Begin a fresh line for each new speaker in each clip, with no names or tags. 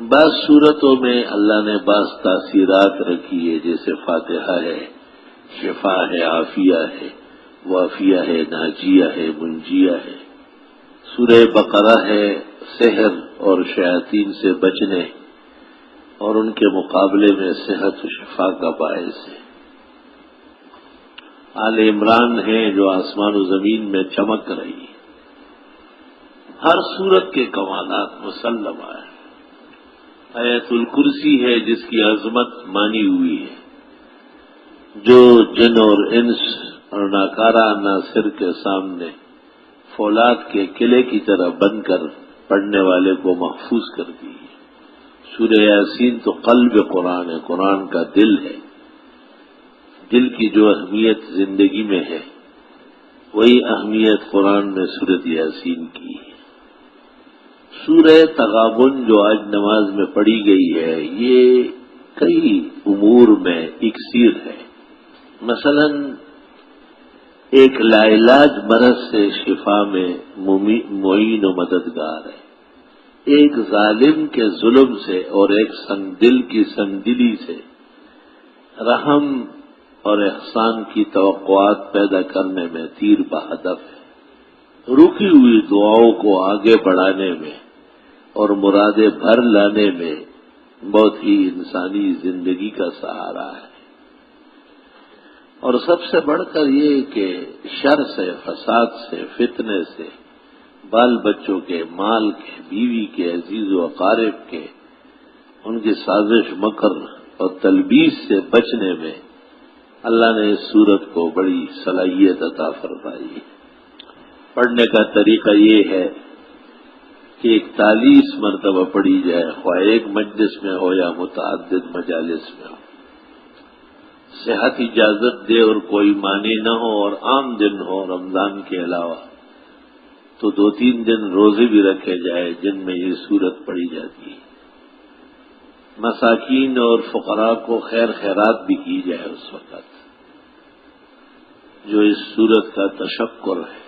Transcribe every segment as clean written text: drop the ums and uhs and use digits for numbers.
بعض صورتوں میں اللہ نے بعض تاثیرات رکھی ہے، جیسے فاتحہ ہے، شفا ہے، عافیہ ہے، وافیہ ہے، ناجیہ ہے، منجیہ ہے۔ سورہ بقرہ ہے سحر اور شیاطین سے بچنے اور ان کے مقابلے میں صحت و شفا کا باعث ہے۔ آل عمران ہے جو آسمان و زمین میں چمک رہی ہے۔ ہر صورت کے کمالات مسلم ہے۔ آیت الکرسی ہے جس کی عظمت مانی ہوئی ہے، جو جن اور انس اور ناکارہ عناصر کے سامنے فولاد کے قلعے کی طرح بن کر پڑھنے والے کو محفوظ کرتی ہے۔ سورہ یاسین تو قلب قرآن ہے، قرآن کا دل ہے۔ دل کی جو اہمیت زندگی میں ہے وہی اہمیت قرآن میں سورۃ یاسین کی ہے۔ سورہ تغابن جو آج نماز میں پڑھی گئی ہے یہ کئی امور میں اکسیر ہے۔ مثلا ایک لا علاج مرض سے شفا میں معین و مددگار ہے، ایک ظالم کے ظلم سے اور ایک سنگ دل کی سنگ دلی سے رحم اور احسان کی توقعات پیدا کرنے میں تیر بہدف ہے۔ رکی ہوئی دعاؤں کو آگے بڑھانے میں اور مرادیں بھر لانے میں بہت ہی انسانی زندگی کا سہارا ہے۔ اور سب سے بڑھ کر یہ کہ شر سے، فساد سے، فتنے سے، بال بچوں کے، مال کے، بیوی کے، عزیز و اقارب کے، ان کی سازش مکر اور تلبیس سے بچنے میں اللہ نے اس صورت کو بڑی صلاحیت عطا فرمائی۔ پڑھنے کا طریقہ یہ ہے کہ 41 مرتبہ پڑھی جائے، خواہ ایک مجلس میں ہو یا متعدد مجالس میں ہو۔ صحت اجازت دے اور کوئی معنی نہ ہو اور عام دن ہو رمضان کے علاوہ تو 2-3 دن روزے بھی رکھے جائے جن میں یہ صورت پڑھی جاتی ہے۔ مساکین اور فقراء کو خیر خیرات بھی کی جائے اس وقت جو اس صورت کا تشکر ہے،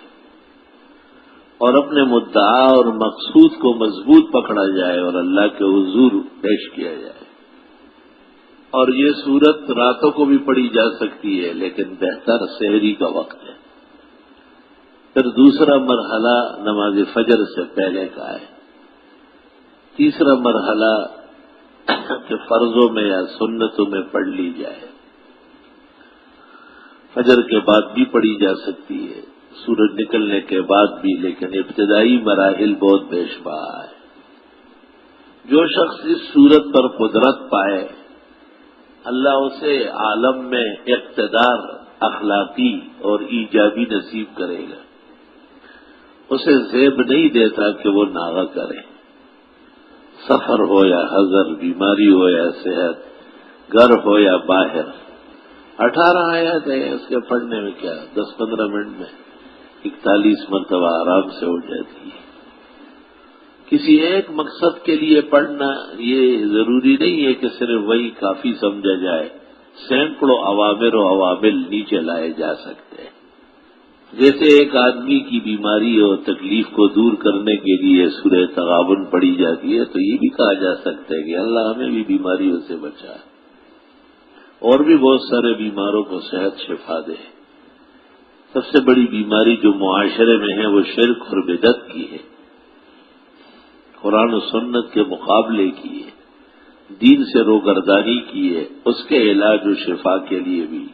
اور اپنے مدعا اور مقصود کو مضبوط پکڑا جائے اور اللہ کے حضور پیش کیا جائے۔ اور یہ صورت راتوں کو بھی پڑھی جا سکتی ہے، لیکن بہتر سحری کا وقت ہے۔ پھر دوسرا مرحلہ نماز فجر سے پہلے کا ہے۔ تیسرا مرحلہ کہ فرضوں میں یا سنتوں میں پڑھ لی جائے۔ فجر کے بعد بھی پڑھی جا سکتی ہے، سورج نکلنے کے بعد بھی، لیکن ابتدائی مراحل بہت بیشبہ ہے۔ جو شخص اس صورت پر قدرت پائے اللہ اسے عالم میں اقتدار اخلاقی اور ایجابی نصیب کرے گا۔ اسے زیب نہیں دیتا کہ وہ ناغہ کرے، سفر ہو یا حضر، بیماری ہو یا صحت، گھر ہو یا باہر۔ 18 آیات ہیں اس کے پڑھنے میں کیا 10-15 منٹ میں 41 مرتبہ آرام سے ہو جاتی ہے۔ کسی ایک مقصد کے لیے پڑھنا یہ ضروری نہیں ہے کہ صرف وہی کافی سمجھا جائے، سینکڑوں اوامر و عوامل نیچے لائے جا سکتے ہیں۔ جیسے ایک آدمی کی بیماری اور تکلیف کو دور کرنے کے لیے سورہ تغابن پڑھی جاتی ہے تو یہ بھی کہا جا سکتا ہے کہ اللہ ہمیں بھی بیماریوں سے بچائے اور بھی بہت سارے بیماروں کو صحت شفا دے۔ سب سے بڑی بیماری جو معاشرے میں ہے وہ شرک اور بدعت کی ہے، قرآن و سنت کے مقابلے کی ہے، دین سے روگردانی کی ہے۔ اس کے علاج و شفا کے لیے بھی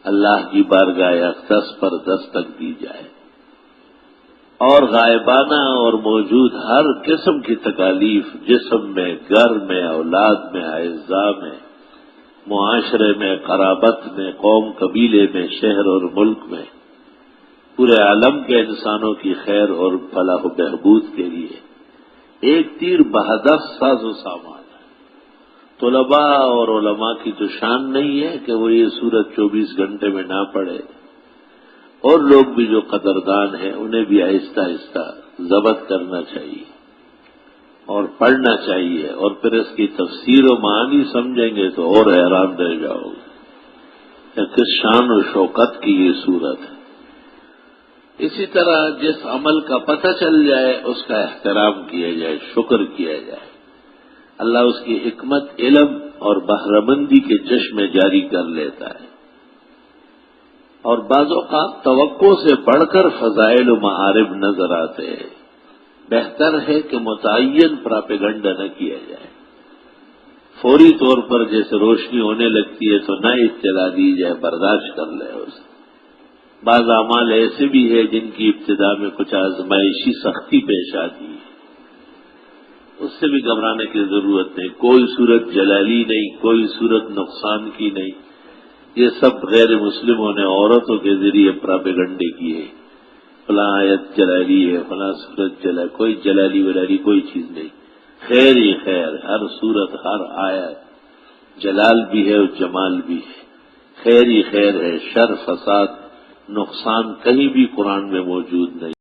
اللہ کی بارگاہ اقدس پر دستک دی جائے، اور غائبانہ اور موجود ہر قسم کی تکالیف جسم میں، گھر میں، اولاد میں، اعزاء میں، معاشرے میں، قرابت میں، قوم قبیلے میں، شہر اور ملک میں، پورے عالم کے انسانوں کی خیر اور فلاح و بہبود کے لیے ایک تیر بہدف ساز و سامان ہے۔ طلباء اور علماء کی تو شان نہیں ہے کہ وہ یہ سورت 24 گھنٹے میں نہ پڑھے، اور لوگ بھی جو قدردان ہیں انہیں بھی آہستہ آہستہ ضبط کرنا چاہیے اور پڑھنا چاہیے، اور پھر اس کی تفسیر و معانی سمجھیں گے تو اور حیران رہ جاؤ گے کہ کس شان و شوکت کی یہ سورت ہے۔ اسی طرح جس عمل کا پتہ چل جائے اس کا احترام کیا جائے، شکر کیا جائے۔ اللہ اس کی حکمت، علم اور بہرمندی کے چشمے جاری کر لیتا ہے، اور بعض اوقات توقع سے بڑھ کر فضائل و معارف نظر آتے ہیں۔ بہتر ہے کہ متعین پراپیگنڈا نہ کیا جائے، فوری طور پر جیسے روشنی ہونے لگتی ہے تو نہ اطلاع دی جائے، برداشت کر لے اسے۔ بعض اعمال ایسے بھی ہیں جن کی ابتدا میں کچھ آزمائشی سختی پیش آتی ہے، اس سے بھی گھبرانے کی ضرورت نہیں۔ کوئی صورت جلالی نہیں، کوئی صورت نقصان کی نہیں، یہ سب غیر مسلموں نے عورتوں کے ذریعے پراپیگنڈے کیے، فلاں آیت جلالی ہے، فلاں صورت جلا، کوئی جلالی ولالی کوئی چیز نہیں، خیر ہی خیر، ہر صورت ہر آیت جلال بھی ہے اور جمال بھی ہے، خیر ہی خیر ہے، شر فساد نقصان کہیں بھی قرآن میں موجود نہیں۔